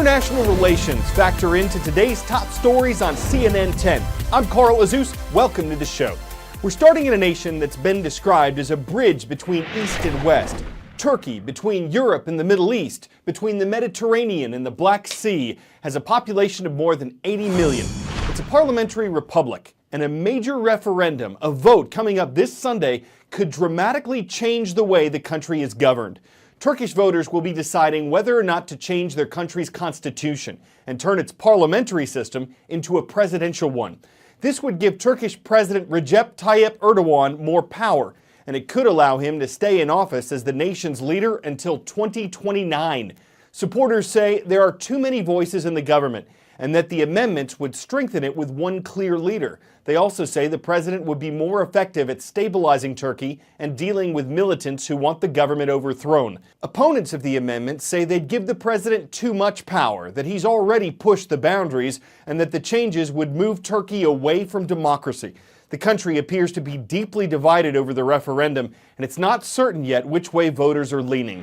international relations factor into today's top stories on CNN 10. I'm Carl Azus. Welcome to the show. We're starting in a nation that's been described as a bridge between East and West. Turkey, between Europe and the Middle East, between the Mediterranean and the Black Sea, has a population of more than 80 million. It's a parliamentary republic, and a major referendum, a vote coming up this Sunday, could dramatically change the way the country is governed. Turkish voters will be deciding whether or not to change their country's constitution and turn its parliamentary system into a presidential one. This would give Turkish President Recep Tayyip Erdogan more power, and it could allow him to stay in office as the nation's leader until 2029. Supporters say there are too many voices in the government and that the amendments would strengthen it with one clear leader. They also say the president would be more effective at stabilizing Turkey and dealing with militants who want the government overthrown. Opponents of the amendment say they'd give the president too much power, that he's already pushed the boundaries, and that the changes would move Turkey away from democracy. The country appears to be deeply divided over the referendum, and it's not certain yet which way voters are leaning.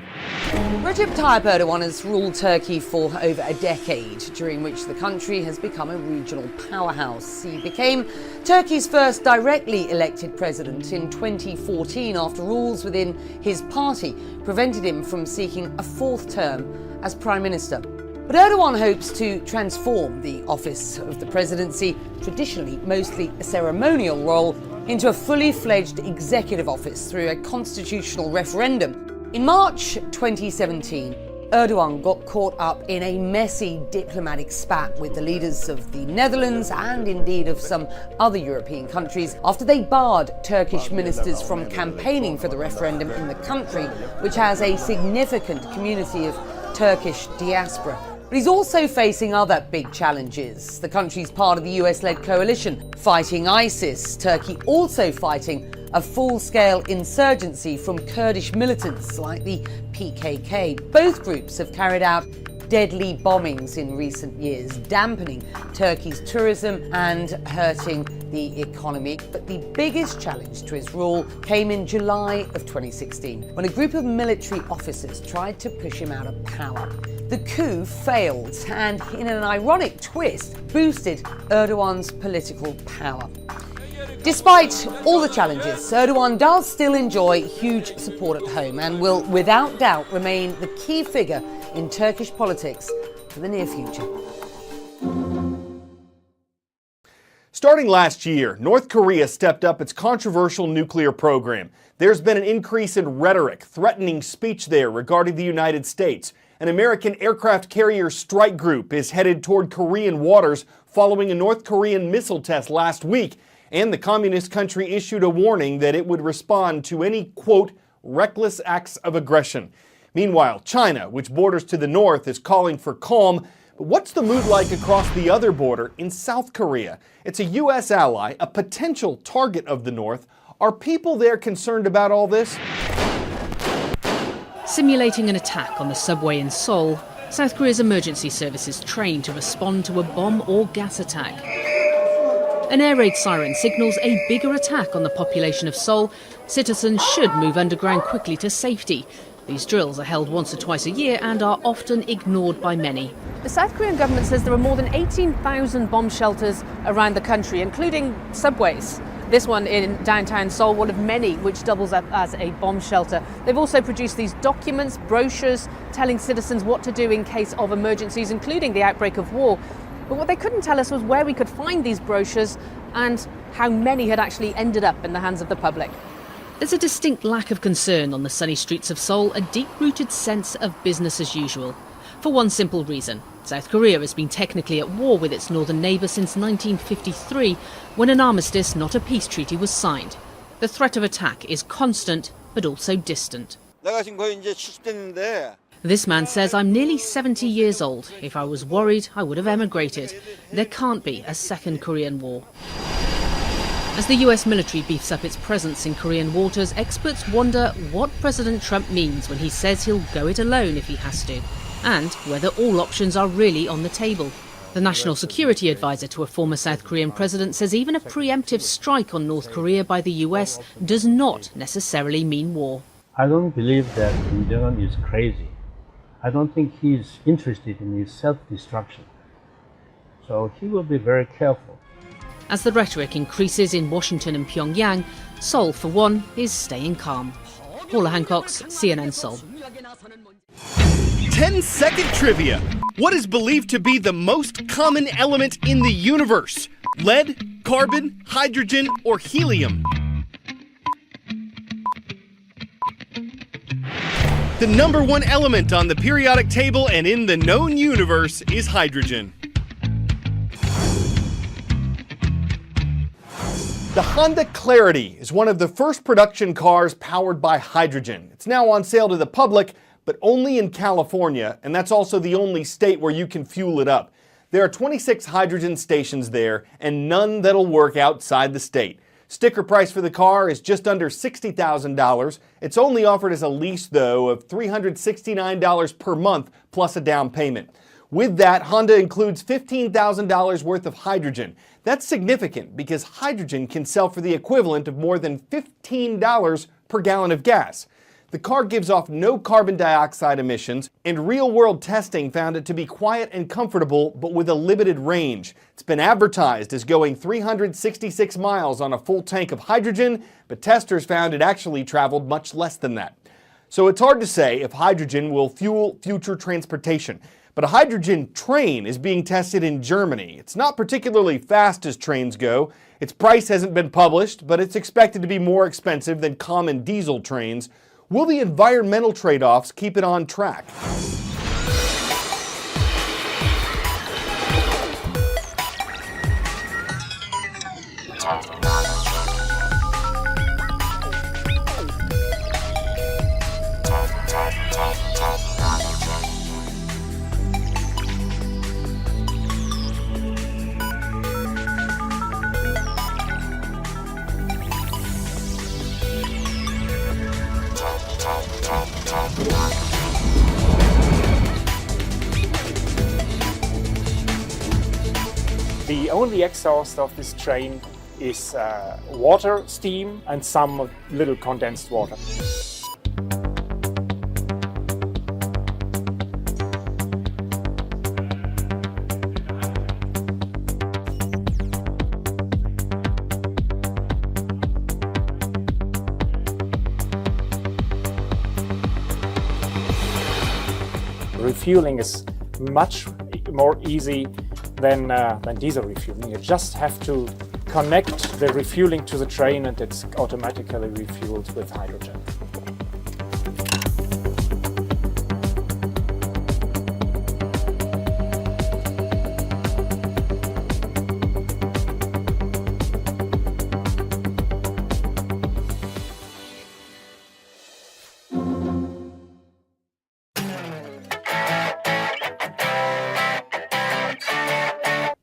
Recep Tayyip Erdogan has ruled Turkey for over a decade, during which the country has become a regional powerhouse. He became Turkey's first directly elected president in 2014 after rules within his party prevented him from seeking a fourth term as prime minister. But Erdogan hopes to transform the office of the presidency, traditionally mostly a ceremonial role, into a fully fledged executive office through a constitutional referendum. In March 2017, Erdogan got caught up in a messy diplomatic spat with the leaders of the Netherlands and indeed of some other European countries after they barred Turkish ministers from campaigning for the referendum in the country, which has a significant community of Turkish diaspora. But he's also facing other big challenges. The country's part of the US-led coalition fighting ISIS, Turkey also fighting a full-scale insurgency from Kurdish militants like the PKK. Both groups have carried out deadly bombings in recent years, dampening Turkey's tourism and hurting the economy. But the biggest challenge to his rule came in July of 2016, when a group of military officers tried to push him out of power. The coup failed and, in an ironic twist, boosted Erdogan's political power. Despite all the challenges, Erdogan does still enjoy huge support at home and will, without doubt, remain the key figure in Turkish politics for the near future. Starting last year, North Korea stepped up its controversial nuclear program. There's been an increase in rhetoric, threatening speech there regarding the United States. An American aircraft carrier strike group is headed toward Korean waters following a North Korean missile test last week. And the communist country issued a warning that it would respond to any, quote, reckless acts of aggression. Meanwhile, China, which borders to the north, is calling for calm. But what's the mood like across the other border in South Korea? It's a U.S. ally, a potential target of the North. Are people there concerned about all this? Simulating an attack on the subway in Seoul, South Korea's emergency services trained to respond to a bomb or gas attack. An air raid siren signals a bigger attack on the population of Seoul. Citizens should move underground quickly to safety. These drills are held once or twice a year and are often ignored by many. The South Korean government says there are more than 18,000 bomb shelters around the country, including subways. This one in downtown Seoul, one of many which doubles up as a bomb shelter. They've also produced these documents, brochures, telling citizens what to do in case of emergencies, including the outbreak of war. But what they couldn't tell us was where we could find these brochures and how many had actually ended up in the hands of the public. There's a distinct lack of concern on the sunny streets of Seoul, a deep-rooted sense of business as usual. For one simple reason. South Korea has been technically at war with its northern neighbour since 1953, when an armistice, not a peace treaty, was signed. The threat of attack is constant, but also distant. This man says, I'm nearly 70 years old. If I was worried, I would have emigrated. There can't be a second Korean war. As the US military beefs up its presence in Korean waters, experts wonder what President Trump means when he says he'll go it alone if he has to, and whether all options are really on the table. The national security advisor to a former South Korean president says even a preemptive strike on North Korea by the US does not necessarily mean war. I don't believe that Kim Jong-un is crazy. I don't think he's interested in his self-destruction. So he will be very careful. As the rhetoric increases in Washington and Pyongyang, Seoul, for one, is staying calm. Paula Hancock's CNN Seoul. 10-second trivia. What is believed to be the most common element in the universe? Lead, carbon, hydrogen, or helium? The number one element on the periodic table and in the known universe is hydrogen. The Honda Clarity is one of the first production cars powered by hydrogen. It's now on sale to the public, but only in California, and that's also the only state where you can fuel it up. There are 26 hydrogen stations there, and none that'll work outside the state. Sticker price for the car is just under $60,000. It's only offered as a lease, though, of $369 per month plus a down payment. With that, Honda includes $15,000 worth of hydrogen. That's significant because hydrogen can sell for the equivalent of more than $15 per gallon of gas. The car gives off no carbon dioxide emissions, and real-world testing found it to be quiet and comfortable, but with a limited range. It's been advertised as going 366 miles on a full tank of hydrogen, but testers found it actually traveled much less than that. So it's hard to say if hydrogen will fuel future transportation. But a hydrogen train is being tested in Germany. It's not particularly fast as trains go. Its price hasn't been published, but it's expected to be more expensive than common diesel trains. Will the environmental trade-offs keep it on track? The only exhaust of this train is water, steam, and some little condensed water. Refueling is much more easy than diesel refueling. You just have to connect the refueling to the train and it's automatically refueled with hydrogen.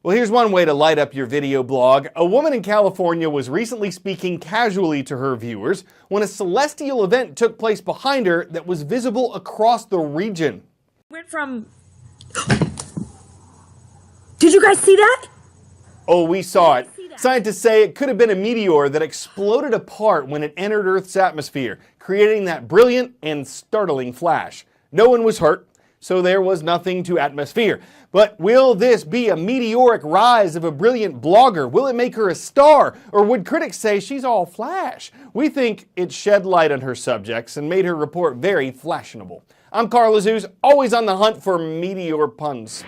Well, here's one way to light up your video blog. A woman in California was recently speaking casually to her viewers when a celestial event took place behind her that was visible across the region. Went from... Did you guys see that? Oh, we saw it. Scientists say it could have been a meteor that exploded apart when it entered Earth's atmosphere, creating that brilliant and startling flash. No one was hurt, so there was nothing to atmosphere. But will this be a meteoric rise of a brilliant blogger? Will it make her a star? Or would critics say she's all flash? We think it shed light on her subjects and made her report very flashionable. I'm Carl Azouz, always on the hunt for meteor puns.